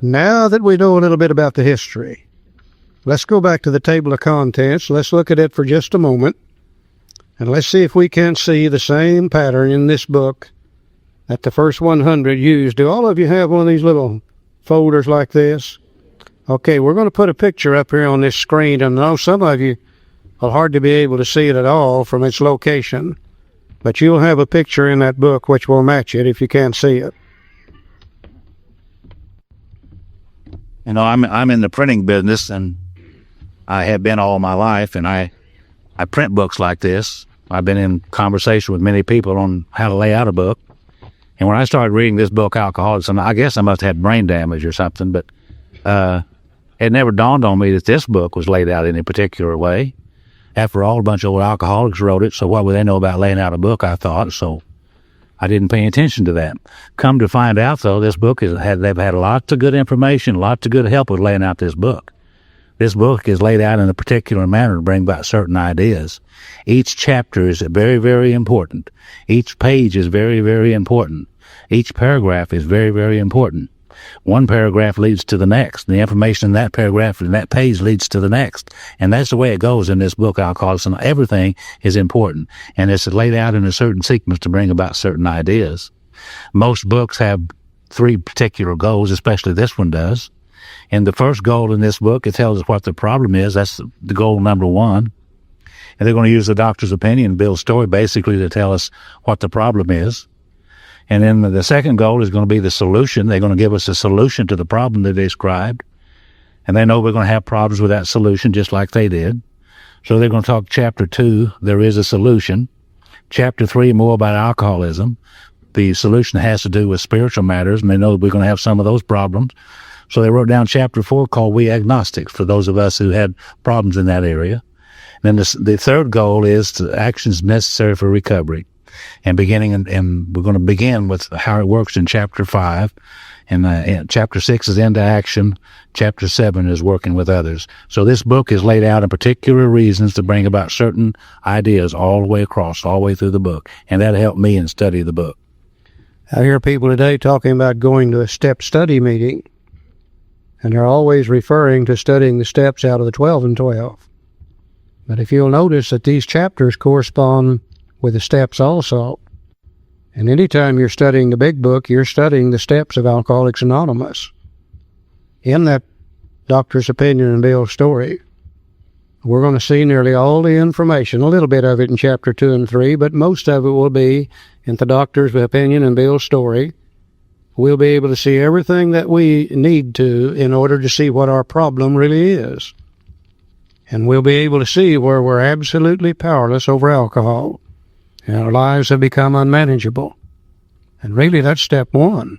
Now that we know a little bit about the history, let's go back to the table of contents. Let's look at it for just a moment, and let's see if we can see the same pattern in this book that the first 100 used. Do all of you have one of these little folders like this? Okay, we're going to put a picture up here on this screen, and I know some of you will hardly be able to see it at all from its location, but you'll have a picture in that book which will match it if you can't see it. You know, I'm in the printing business, and I have been all my life, and I print books like this. I've been in conversation with many people on how to lay out a book. And when I started reading this book, Alcoholics, and I guess I must have had brain damage or something, but it never dawned on me that this book was laid out in a particular way. After all, a bunch of old alcoholics wrote it, so what would they know about laying out a book, I thought, so I didn't pay attention to that. Come to find out, though, this book they've had lots of good information, lots of good help with laying out this book. This book is laid out in a particular manner to bring about certain ideas. Each chapter is very, very important. Each page is very, very important. Each paragraph is very, very important. One paragraph leads to the next. The information in that paragraph and that page leads to the next. And that's the way it goes in this book, Alcoholics. And everything is important. And it's laid out in a certain sequence to bring about certain ideas. Most books have 3 particular goals, especially this one does. And the first goal in this book, it tells us what the problem is. That's the goal number 1. And they're going to use the doctor's opinion, Bill's story, basically to tell us what the problem is. And then the second goal is going to be the solution. They're going to give us a solution to the problem that they described. And they know we're going to have problems with that solution just like they did. So they're going to talk chapter 2, there is a solution. Chapter 3, more about alcoholism. The solution has to do with spiritual matters, and they know we're going to have some of those problems. So they wrote down chapter 4 called We Agnostics for those of us who had problems in that area. And then the third goal is actions necessary for recovery. And we're going to begin with how it works in chapter 5. And chapter 6 is into action. Chapter 7 is working with others. So this book is laid out in particular reasons to bring about certain ideas all the way across, all the way through the book. And that helped me in study the book. I hear people today talking about going to a step study meeting, and they're always referring to studying the steps out of the 12 and 12. But if you'll notice that these chapters correspond with the steps also. And anytime you're studying the big book, you're studying the steps of Alcoholics Anonymous. In that doctor's opinion and Bill's story, we're going to see nearly all the information, a little bit of it in chapter 2 and 3, but most of it will be in the doctor's opinion and Bill's story. We'll be able to see everything that we need to in order to see what our problem really is. And we'll be able to see where we're absolutely powerless over alcohol. And our lives have become unmanageable. And really, that's step 1.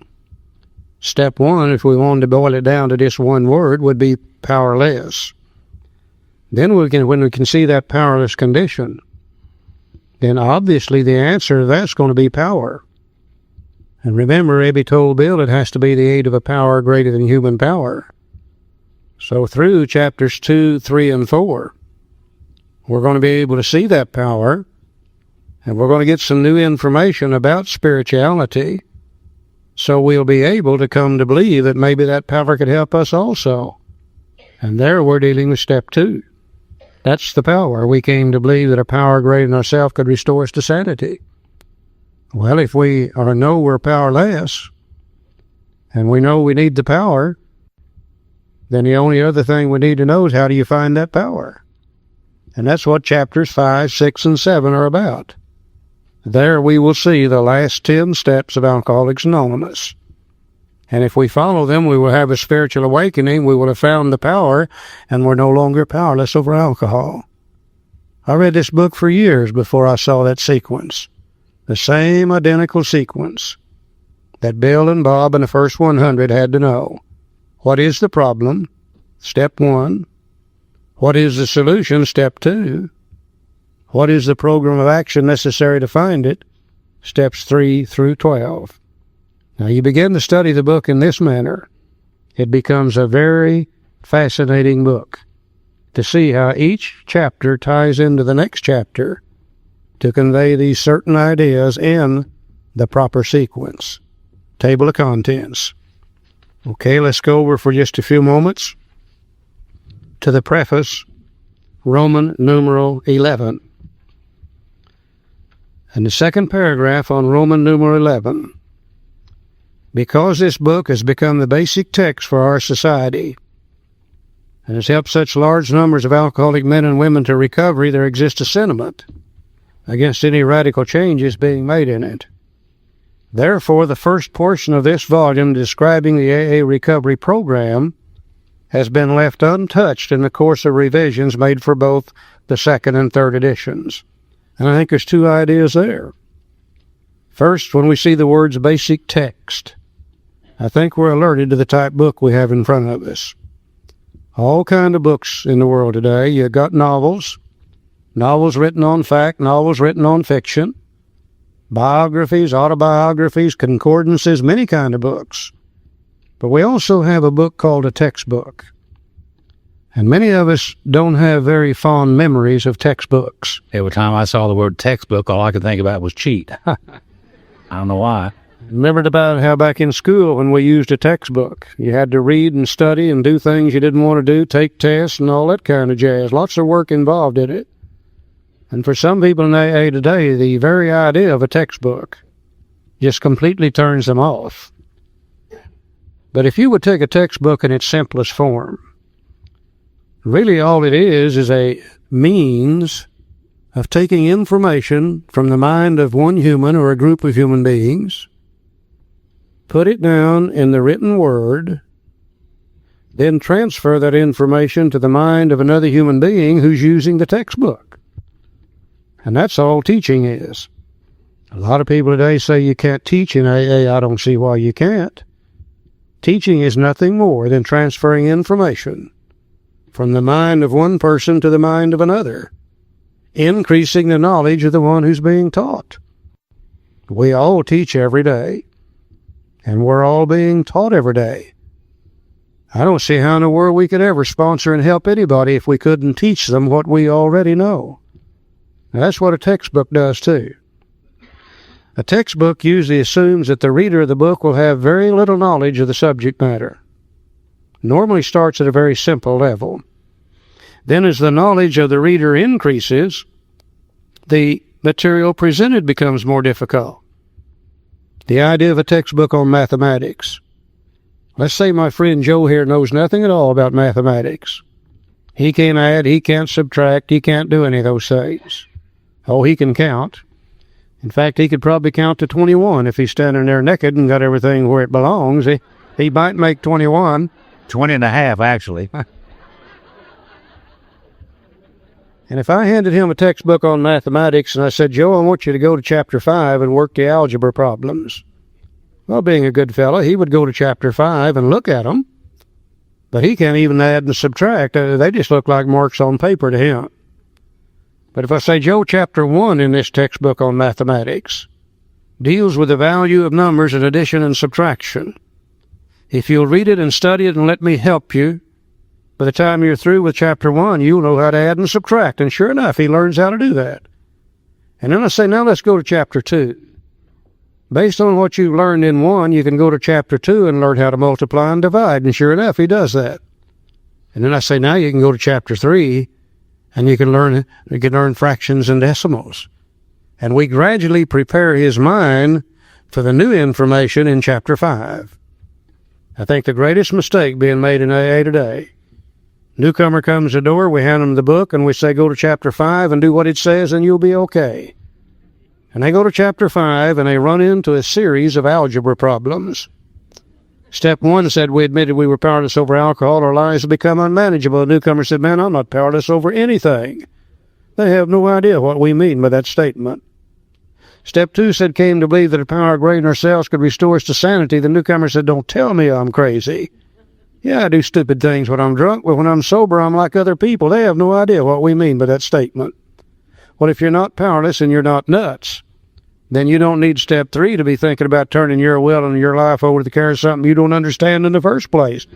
Step 1, if we wanted to boil it down to just one word, would be powerless. Then when we can see that powerless condition, then obviously the answer to that's going to be power. And remember, Ebby told Bill it has to be the aid of a power greater than human power. So through chapters 2, 3, and 4, we're going to be able to see that power, and we're going to get some new information about spirituality, so we'll be able to come to believe that maybe that power could help us also. And there we're dealing with step 2. That's the power. We came to believe that a power greater than ourselves could restore us to sanity. Well, if we know we're powerless, and we know we need the power, then the only other thing we need to know is how do you find that power? And that's what chapters 5, 6, and 7 are about. There we will see the last 10 steps of Alcoholics Anonymous. And if we follow them, we will have a spiritual awakening, we will have found the power, and we're no longer powerless over alcohol. I read this book for years before I saw that sequence. The same identical sequence that Bill and Bob and the first 100 had to know. What is the problem? Step 1. What is the solution? Step 2. What is the program of action necessary to find it? Steps 3 through 12. Now, you begin to study the book in this manner, it becomes a very fascinating book to see how each chapter ties into the next chapter to convey these certain ideas in the proper sequence. Table of contents. Okay, let's go over for just a few moments to the preface, Roman numeral 11. And the second paragraph on Roman numeral 11. Because this book has become the basic text for our society and has helped such large numbers of alcoholic men and women to recovery, there exists a sentiment against any radical changes being made in it. Therefore, the first portion of this volume describing the AA recovery program has been left untouched in the course of revisions made for both the second and third editions. And I think there's two ideas there. First, when we see the words basic text, I think we're alerted to the type book we have in front of us. All kind of books in the world today. You got novels written on fact, novels written on fiction, biographies, autobiographies, concordances, many kind of books. But we also have a book called a textbook. And many of us don't have very fond memories of textbooks. Every time I saw the word textbook, all I could think about was cheat. I don't know why. Remembered about how back in school when we used a textbook, you had to read and study and do things you didn't want to do, take tests and all that kind of jazz. Lots of work involved in it. And for some people in AA today, the very idea of a textbook just completely turns them off. But if you would take a textbook in its simplest form, really all it is a means of taking information from the mind of one human or a group of human beings, put it down in the written word, then transfer that information to the mind of another human being who's using the textbook. And that's all teaching is. A lot of people today say you can't teach in AA. I don't see why you can't. Teaching is nothing more than transferring information from the mind of one person to the mind of another, increasing the knowledge of the one who's being taught. We all teach every day, and we're all being taught every day. I don't see how in the world we could ever sponsor and help anybody if we couldn't teach them what we already know. Now, that's what a textbook does, too. A textbook usually assumes that the reader of the book will have very little knowledge of the subject matter. Normally starts at a very simple level. Then as the knowledge of the reader increases, the material presented becomes more difficult. The idea of a textbook on mathematics. Let's say my friend Joe here knows nothing at all about mathematics. He can't add, he can't subtract, he can't do any of those things. Oh, he can count. In fact, he could probably count to 21 if he's standing there naked and got everything where it belongs. He might make 21. 20 and a half, actually. And if I handed him a textbook on mathematics and I said, Joe, I want you to go to chapter 5 and work the algebra problems. Well, being a good fellow, he would go to chapter 5 and look at them. But he can't even add and subtract. They just look like marks on paper to him. But if I say, Joe, chapter 1 in this textbook on mathematics deals with the value of numbers and addition and subtraction. If you'll read it and study it and let me help you, by the time you're through with chapter 1, you'll know how to add and subtract. And sure enough, he learns how to do that. And then I say, now let's go to chapter 2. Based on what you've learned in 1, you can go to chapter 2 and learn how to multiply and divide. And sure enough, he does that. And then I say, now you can go to chapter 3, and you can learn fractions and decimals. And we gradually prepare his mind for the new information in chapter 5. I think the greatest mistake being made in AA today, newcomer comes to the door, we hand them the book, and we say, go to chapter 5 and do what it says, and you'll be okay. And they go to chapter 5, and they run into a series of algebra problems. Step 1 said we admitted we were powerless over alcohol, our lives had become unmanageable. The newcomer said, man, I'm not powerless over anything. They have no idea what we mean by that statement. Step 2 said came to believe that the power greater than ourselves could restore us to sanity. The newcomer said, don't tell me I'm crazy. Yeah, I do stupid things when I'm drunk, but when I'm sober, I'm like other people. They have no idea what we mean by that statement. Well, if you're not powerless and you're not nuts, then you don't need step 3 to be thinking about turning your will and your life over to the care of something you don't understand in the first place.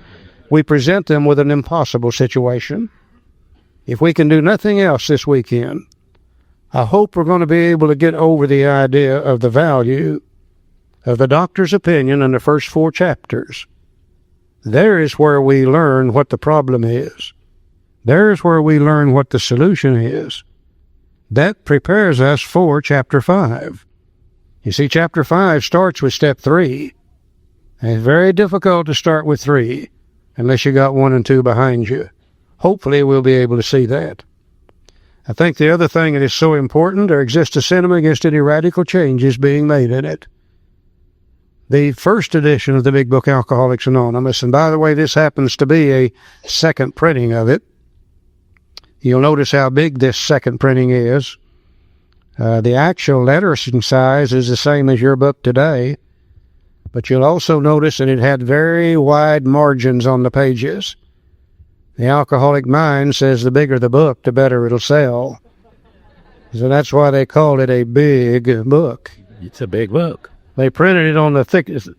We present them with an impossible situation. If we can do nothing else this weekend, I hope we're going to be able to get over the idea of the value of the doctor's opinion in the first 4 chapters. There is where we learn what the problem is. There's where we learn what the solution is. That prepares us for chapter 5. You see, chapter 5 starts with step 3. And it's very difficult to start with 3 unless you got 1 and 2 behind you. Hopefully we'll be able to see that. I think the other thing that is so important, there exists a sentiment against any radical changes being made in it. The first edition of the Big Book Alcoholics Anonymous, and by the way, this happens to be a second printing of it. You'll notice how big this second printing is. The actual lettering size is the same as your book today, but you'll also notice that it had very wide margins on the pages. The alcoholic mind says the bigger the book, the better it'll sell. So that's why they called it a big book. It's a big book. They printed it on the thickest,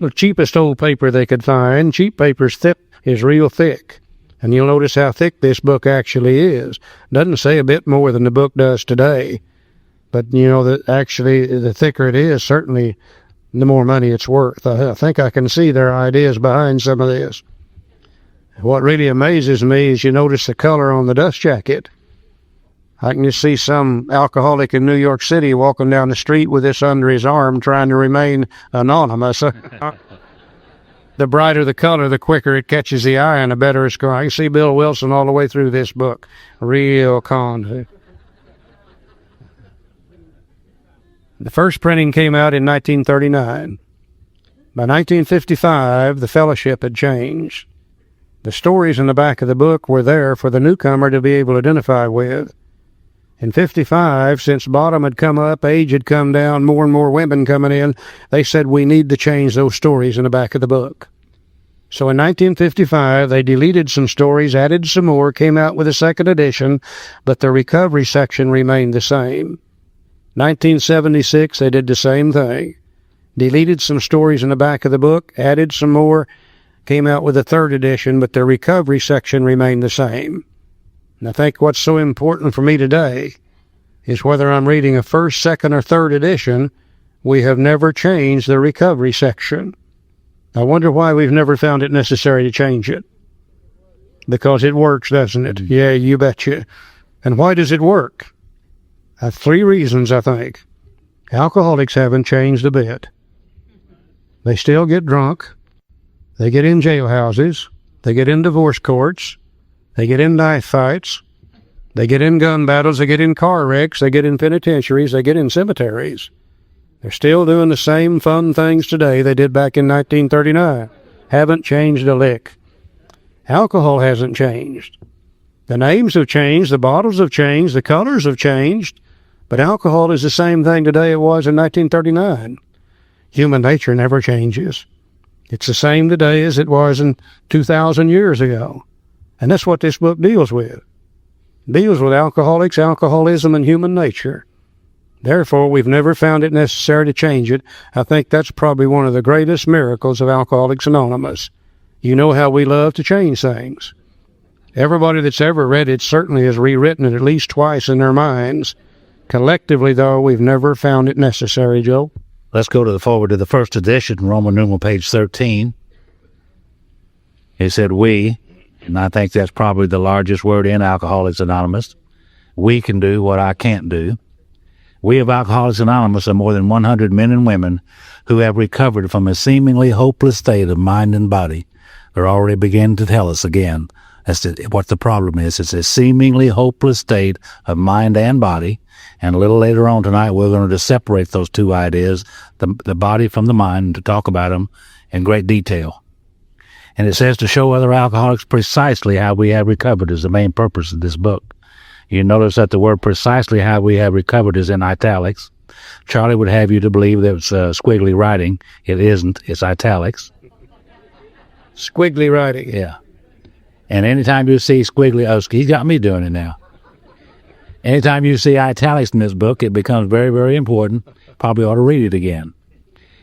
the cheapest old paper they could find. Cheap paper's thick is real thick. And you'll notice how thick this book actually is. Doesn't say a bit more than the book does today. But, you know, that actually the thicker it is, certainly the more money it's worth. I think I can see their ideas behind some of this. What really amazes me is you notice the color on the dust jacket. I can just see some alcoholic in New York City walking down the street with this under his arm trying to remain anonymous. The brighter the color, the quicker it catches the eye and the better it's going. I can see Bill Wilson all the way through this book. Real con. The first printing came out in 1939. By 1955, the fellowship had changed. The stories in the back of the book were there for the newcomer to be able to identify with. In 55, since bottom had come up, age had come down, more and more women coming in, they said we need to change those stories in the back of the book. So in 1955, they deleted some stories, added some more, came out with a second edition, but the recovery section remained the same. 1976, they did the same thing. Deleted some stories in the back of the book, added some more, came out with a third edition, but the recovery section remained the same. And I think what's so important for me today is whether I'm reading a first, second, or third edition, we have never changed the recovery section. I wonder why we've never found it necessary to change it. Because it works, doesn't it? Yeah, you betcha. And why does it work? 3 reasons, I think. Alcoholics haven't changed a bit. They still get drunk. They get in jailhouses. They get in divorce courts. They get in knife fights. They get in gun battles. They get in car wrecks. They get in penitentiaries. They get in cemeteries. They're still doing the same fun things today they did back in 1939. Haven't changed a lick. Alcohol hasn't changed. The names have changed. The bottles have changed. The colors have changed. But alcohol is the same thing today it was in 1939. Human nature never changes. It's the same today as it was in 2,000 years ago. And that's what this book deals with. It deals with alcoholics, alcoholism, and human nature. Therefore, we've never found it necessary to change it. I think that's probably one of the greatest miracles of Alcoholics Anonymous. You know how we love to change things. Everybody that's ever read it certainly has rewritten it at least twice in their minds. Collectively, though, we've never found it necessary, Joe. Let's go to the forward to the first edition, Roman numeral page 13. It said we, and I think that's probably the largest word in Alcoholics Anonymous. We can do what I can't do. We of Alcoholics Anonymous are more than 100 men and women who have recovered from a seemingly hopeless state of mind and body. They're already beginning to tell us again what the problem is. It's a seemingly hopeless state of mind and body. And a little later on tonight, we're going to separate those two ideas, the body from the mind, to talk about them in great detail. And it says to show other alcoholics precisely how we have recovered is the main purpose of this book. You notice that the word precisely how we have recovered is in italics. Charlie would have you to believe that it's squiggly writing. It isn't. It's italics. Squiggly writing. Yeah. And anytime you see squiggly, he's got me doing it now. Anytime you see italics in this book, it becomes very, very important. Probably ought to read it again.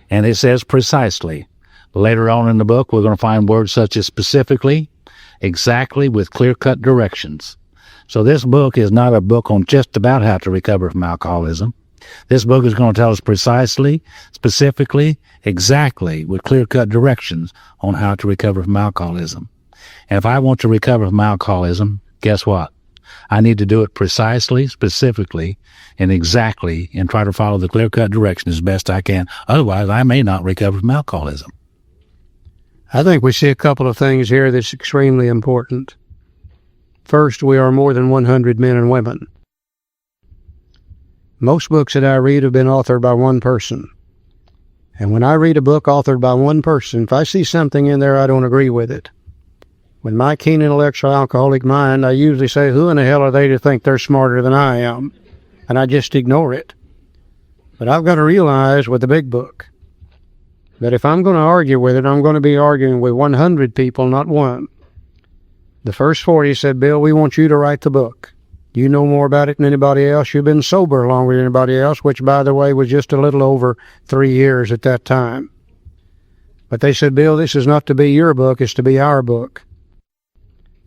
And it says precisely. Later on in the book, we're going to find words such as specifically, exactly, with clear-cut directions. So this book is not a book on just about how to recover from alcoholism. This book is going to tell us precisely, specifically, exactly, with clear-cut directions on how to recover from alcoholism. And if I want to recover from alcoholism, guess what? I need to do it precisely, specifically, and exactly, and try to follow the clear-cut directions as best I can. Otherwise, I may not recover from alcoholism. I think we see a couple of things here that's extremely important. First, we are more than 100 men and women. Most books that I read have been authored by one person. And when I read a book authored by one person, if I see something in there I don't agree with it, with my keen intellectual alcoholic mind, I usually say, who in the hell are they to think they're smarter than I am? And I just ignore it. But I've got to realize with the big book that if I'm going to argue with it, I'm going to be arguing with 100 people, not one. The first 40 said, Bill, we want you to write the book. You know more about it than anybody else. You've been sober longer than anybody else, which, by the way, was just a little over 3 years at that time. But they said, Bill, this is not to be your book, it's to be our book.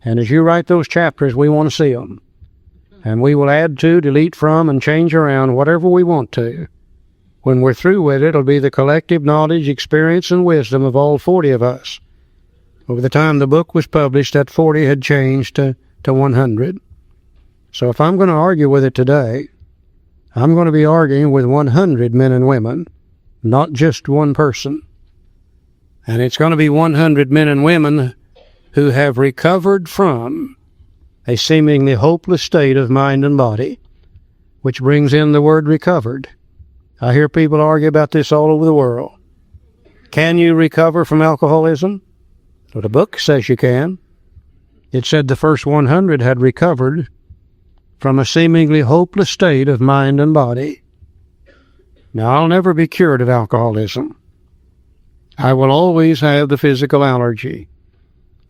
And as you write those chapters, we want to see them. And we will add to, delete from, and change around whatever we want to. When we're through with it, it'll be the collective knowledge, experience, and wisdom of all 40 of us. Over the time the book was published, that 40 had changed to 100. So if I'm going to argue with it today, I'm going to be arguing with 100 men and women, not just one person. And it's going to be 100 men and women who have recovered from a seemingly hopeless state of mind and body, which brings in the word recovered. I hear people argue about this all over the world. Can you recover from alcoholism? Well, the book says you can. It said the first 100 had recovered from a seemingly hopeless state of mind and body. Now, I'll never be cured of alcoholism. I will always have the physical allergy.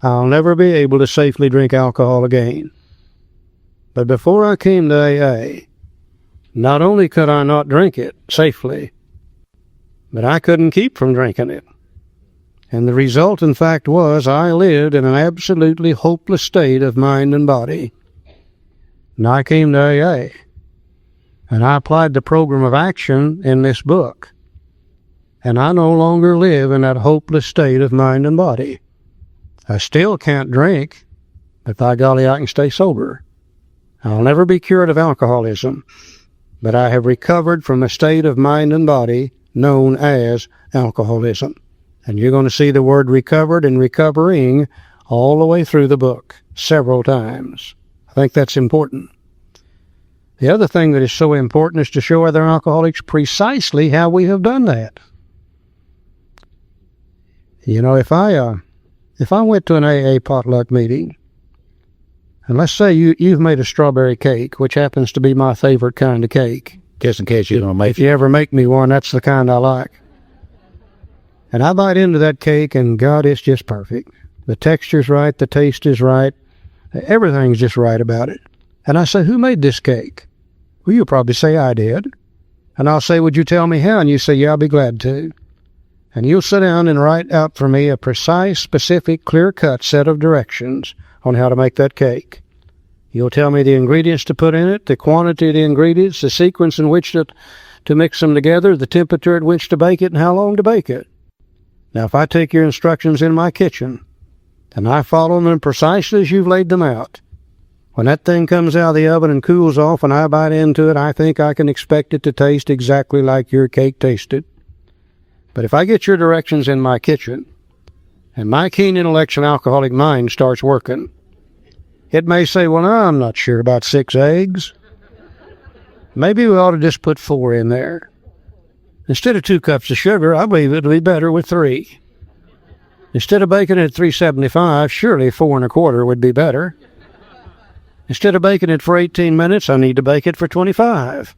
I'll never be able to safely drink alcohol again. But before I came to AA, not only could I not drink it safely, but I couldn't keep from drinking it. And the result, in fact, was I lived in an absolutely hopeless state of mind and body. And I came to AA, and I applied the program of action in this book. And I no longer live in that hopeless state of mind and body. I still can't drink, but by golly, I can stay sober. I'll never be cured of alcoholism, but I have recovered from a state of mind and body known as alcoholism. And you're going to see the word recovered and recovering all the way through the book, several times. I think that's important. The other thing that is so important is to show other alcoholics precisely how we have done that. You know, if I went to an AA potluck meeting, and let's say you've made a strawberry cake, which happens to be my favorite kind of cake. Just in case you don't make it. If you ever make me one, that's the kind I like. And I bite into that cake, and God, it's just perfect. The texture's right, the taste is right, everything's just right about it. And I say, who made this cake? Well, you'll probably say, I did. And I'll say, would you tell me how? And you say, yeah, I'll be glad to. And you'll sit down and write out for me a precise, specific, clear-cut set of directions on how to make that cake. You'll tell me the ingredients to put in it, the quantity of the ingredients, the sequence in which to mix them together, the temperature at which to bake it, and how long to bake it. Now, if I take your instructions in my kitchen, and I follow them precisely as you've laid them out, when that thing comes out of the oven and cools off and I bite into it, I think I can expect it to taste exactly like your cake tasted. But if I get your directions in my kitchen, and my keen intellectual alcoholic mind starts working, it may say, well, I'm not sure about 6 eggs. Maybe we ought to just put 4 in there. Instead of 2 cups of sugar, I believe it'll be better with 3. Instead of baking it at 375, surely 4 1/4 would be better. Instead of baking it for 18 minutes, I need to bake it for 25.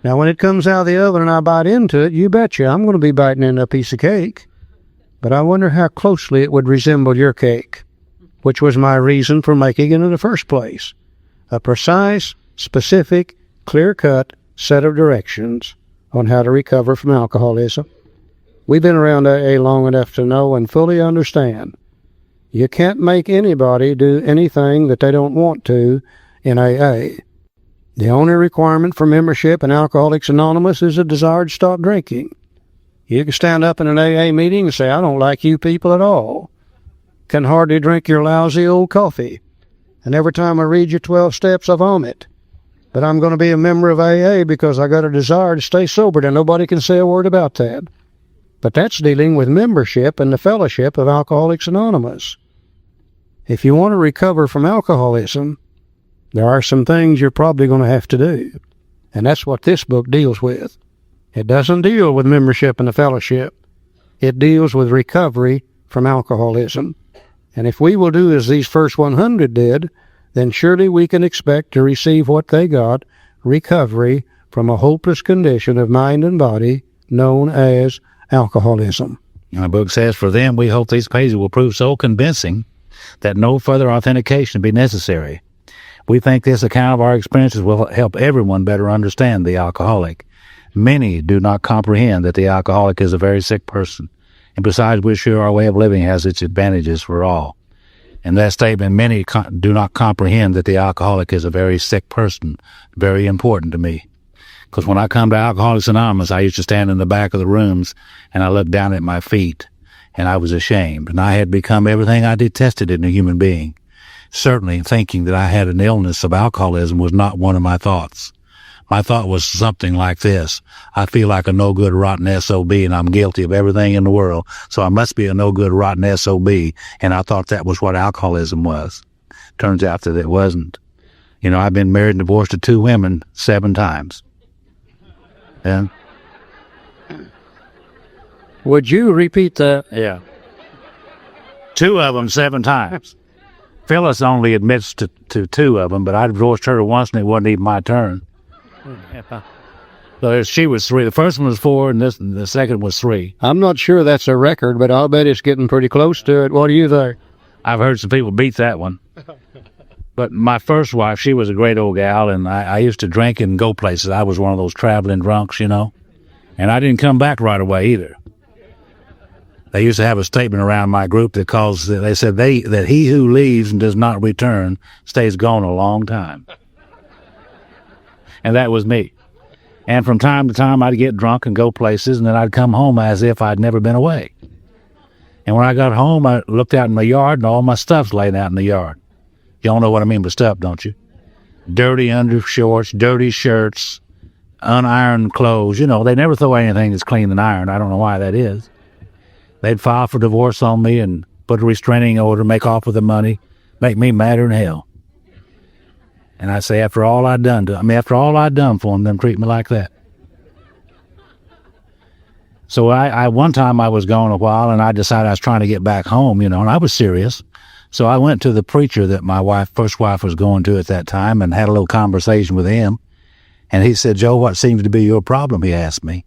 Now, when it comes out of the oven and I bite into it, you betcha I'm going to be biting into a piece of cake. But I wonder how closely it would resemble your cake, which was my reason for making it in the first place. A precise, specific, clear-cut set of directions on how to recover from alcoholism. We've been around AA long enough to know and fully understand you can't make anybody do anything that they don't want to in AA. The only requirement for membership in Alcoholics Anonymous is a desire to stop drinking. You can stand up in an AA meeting and say, I don't like you people at all. Can hardly drink your lousy old coffee. And every time I read your 12 steps, I vomit. But I'm going to be a member of AA because I got a desire to stay sober, and nobody can say a word about that. But that's dealing with membership in the fellowship of Alcoholics Anonymous. If you want to recover from alcoholism, there are some things you're probably going to have to do. And that's what this book deals with. It doesn't deal with membership in the fellowship. It deals with recovery from alcoholism. And if we will do as these first 100 did, then surely we can expect to receive what they got, recovery from a hopeless condition of mind and body known as alcoholism. My book says, for them, we hope these pages will prove so convincing that no further authentication be necessary. We think this account of our experiences will help everyone better understand the alcoholic. Many do not comprehend that the alcoholic is a very sick person, and besides, we're sure our way of living has its advantages for all. In that statement, many do not comprehend that the alcoholic is a very sick person, very important to me. Because when I come to Alcoholics Anonymous, I used to stand in the back of the rooms, and I looked down at my feet, and I was ashamed. And I had become everything I detested in a human being. Certainly, thinking that I had an illness of alcoholism was not one of my thoughts. My thought was something like this. I feel like a no-good, rotten SOB, and I'm guilty of everything in the world, so I must be a no-good, rotten SOB, and I thought that was what alcoholism was. Turns out that it wasn't. You know, I've been married and divorced to 2 women 7 times. And Would you repeat that? yeah. 2 of them 7 times. Phyllis only admits to 2 of them, but I divorced her once and it wasn't even my turn. So she was 3. The first one was 4, and the second was 3. I'm not sure that's a record, but I'll bet it's getting pretty close to it. What do you think? I've heard some people beat that one. But my first wife, she was a great old gal, and I used to drink and go places. I was one of those traveling drunks, you know. And I didn't come back right away either. They used to have a statement around my group that they said that he who leaves and does not return stays gone a long time. And that was me. And from time to time, I'd get drunk and go places, and then I'd come home as if I'd never been away. And when I got home, I looked out in my yard, and all my stuff's laying out in the yard. Y'all know what I mean by stuff, don't you? Dirty undershorts, dirty shirts, unironed clothes. You know, they never throw anything that's clean and ironed. I don't know why that is. They'd file for divorce on me and put a restraining order, make off with the money, make me madder than hell. And I say, after all I'd done for them treat me like that. So I one time I was gone a while, and I decided I was trying to get back home, you know, and I was serious. So I went to the preacher that my first wife was going to at that time, and had a little conversation with him. And he said, Joe, what seems to be your problem? He asked me.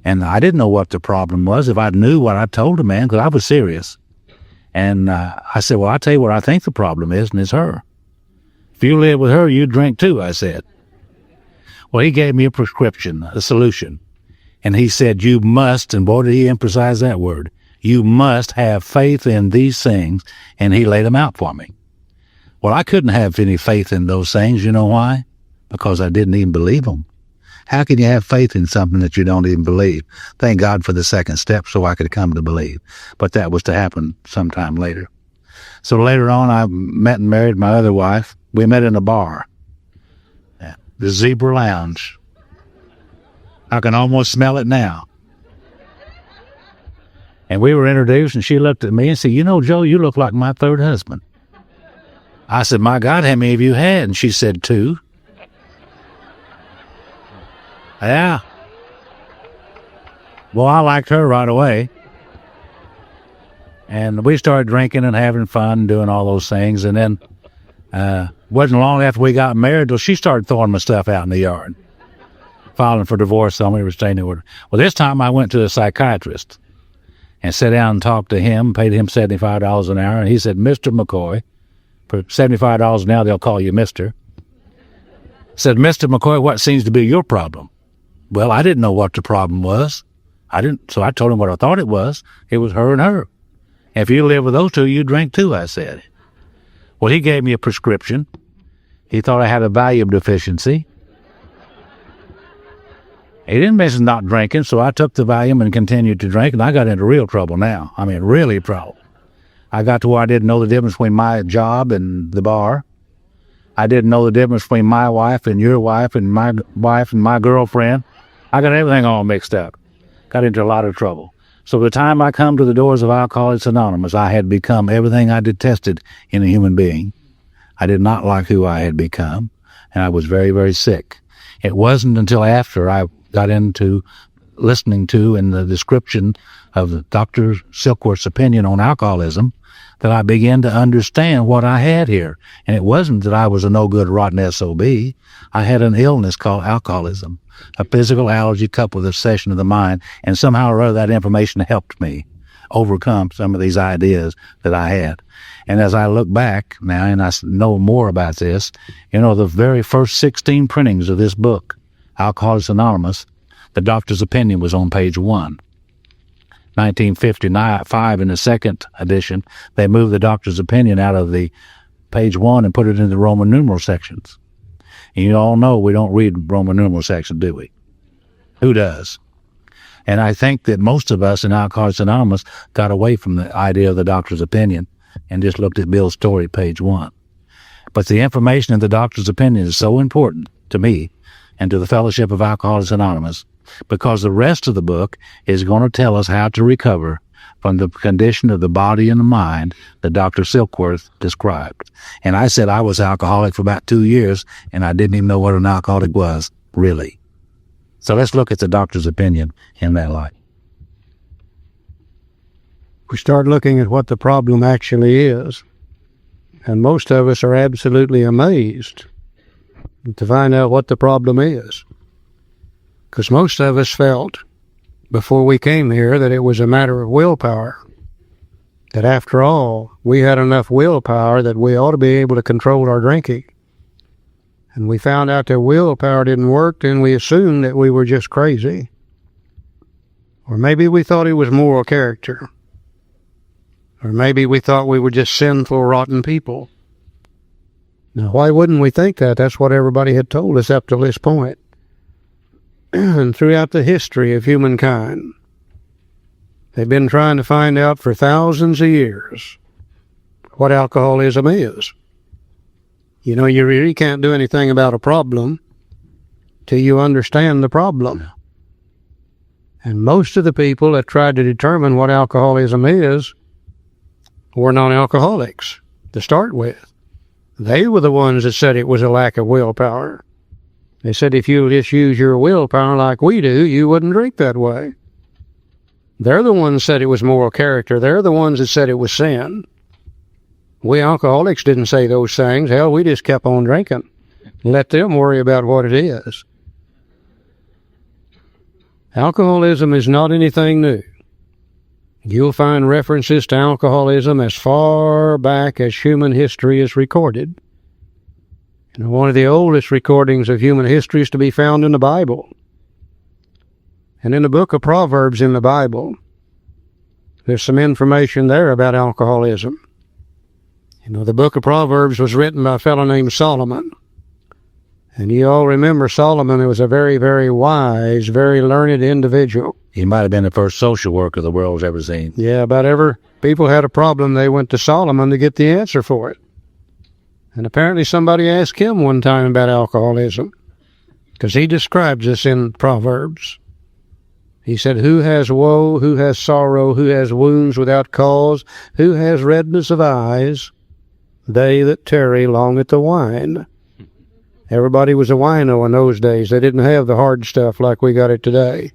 And I didn't know what the problem was. If I knew what I told the man, because I was serious. And I said, well, I'll tell you what I think the problem is, and it's her. If you live with her, you drink too, I said. Well, he gave me a prescription, a solution. And he said, you must, and boy, did he emphasize that word, you must have faith in these things, and he laid them out for me. Well, I couldn't have any faith in those things. You know why? Because I didn't even believe them. How can you have faith in something that you don't even believe? Thank God for the second step so I could come to believe. But that was to happen sometime later. So later on, I met and married my other wife. We met in a bar, the Zebra Lounge. I can almost smell it now. And we were introduced, and she looked at me and said, you know, Joe, you look like my 3rd husband. I said, my God, how many of you had? And she said, 2. Yeah. Well, I liked her right away. And we started drinking and having fun and doing all those things. And then wasn't long after we got married till she started throwing my stuff out in the yard, filing for divorce on me, restraining order. Well, this time I went to a psychiatrist and sat down and talked to him, paid him $75 an hour. And he said, Mr. McCoy, for $75 an hour, they'll call you Mr. Said, Mr. McCoy, what seems to be your problem? Well, I didn't know what the problem was. So I told him what I thought it was. It was her and her. If you live with those 2, you drink too, I said. Well, he gave me a prescription, He thought I had a Valium deficiency. He didn't mention not drinking, so I took the Valium and continued to drink, and I got into real trouble now. I mean, really trouble. I got to where I didn't know the difference between my job and the bar. I didn't know the difference between my wife and your wife and my girlfriend. I got everything all mixed up. Got into a lot of trouble. So by the time I come to the doors of Alcoholics Anonymous, I had become everything I detested in a human being. I did not like who I had become, and I was very, very sick. It wasn't until after I got into listening to and the description of Dr. Silkworth's opinion on alcoholism that I began to understand what I had here. And it wasn't that I was a no-good, rotten SOB. I had an illness called alcoholism, a physical allergy coupled with obsession of the mind, and somehow or other that information helped me overcome some of these ideas that I had. And as I look back now and I know more about this, the very first 16 printings of this book, Alcoholics Anonymous, the doctor's opinion was on page 1. 1955, in the second edition, they moved the doctor's opinion out of the page 1 and put it in the Roman numeral sections. And you all know we don't read Roman numeral sections, do we? Who does? And I think that most of us in Alcoholics Anonymous got away from the idea of the doctor's opinion and just looked at Bill's story, page 1. But the information in the doctor's opinion is so important to me and to the Fellowship of Alcoholics Anonymous, because the rest of the book is going to tell us how to recover from the condition of the body and the mind that Dr. Silkworth described. And I said I was alcoholic for about 2 years, and I didn't even know what an alcoholic was, really. So let's look at the doctor's opinion in that light. We start looking at what the problem actually is, and most of us are absolutely amazed to find out what the problem is. Because most of us felt, before we came here, that it was a matter of willpower. That after all, we had enough willpower that we ought to be able to control our drinking. And we found out that willpower didn't work, and we assumed that we were just crazy. Or maybe we thought it was moral character. Or maybe we thought we were just sinful, rotten people. Now, why wouldn't we think that? That's what everybody had told us up to this point. And throughout the history of humankind, they've been trying to find out for thousands of years what alcoholism is. You really can't do anything about a problem till you understand the problem. And most of the people that tried to determine what alcoholism is were non-alcoholics to start with. They were the ones that said it was a lack of willpower. They said if you just use your willpower like we do, you wouldn't drink that way. They're the ones that said it was moral character. They're the ones that said it was sin. We alcoholics didn't say those things. Hell, we just kept on drinking. Let them worry about what it is. Alcoholism is not anything new. You'll find references to alcoholism as far back as human history is recorded. One of the oldest recordings of human history is to be found in the Bible. And in the book of Proverbs in the Bible, there's some information there about alcoholism. The book of Proverbs was written by a fellow named Solomon. And you all remember Solomon was a very, very wise, very learned individual. He might have been the first social worker the world's ever seen. Yeah, about ever people had a problem, they went to Solomon to get the answer for it. And apparently somebody asked him one time about alcoholism, because he describes this in Proverbs. He said, who has woe, who has sorrow, who has wounds without cause, who has redness of eyes? They that tarry long at the wine. Everybody was a wino in those days. They didn't have the hard stuff like we got it today.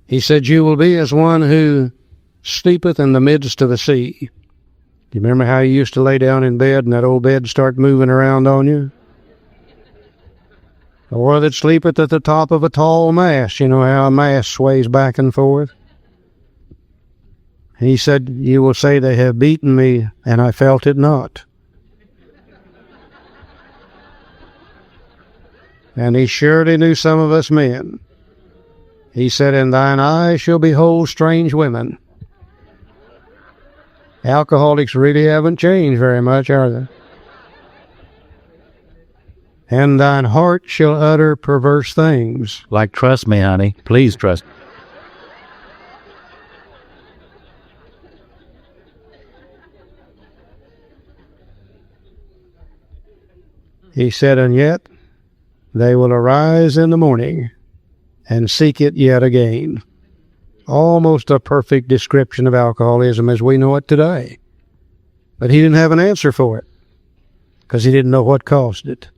He said, you will be as one who sleepeth in the midst of the sea. You remember how you used to lay down in bed and that old bed start moving around on you? Or that sleepeth at the top of a tall mast. You know how a mast sways back and forth? He said, you will say they have beaten me, and I felt it not. And he surely knew some of us men. He said, in thine eyes shall behold strange women. Alcoholics really haven't changed very much, are they? and thine heart shall utter perverse things. Like, trust me, honey. Please trust me. He said, and yet they will arise in the morning and seek it yet again. Almost a perfect description of alcoholism as we know it today. But he didn't have an answer for it because he didn't know what caused it.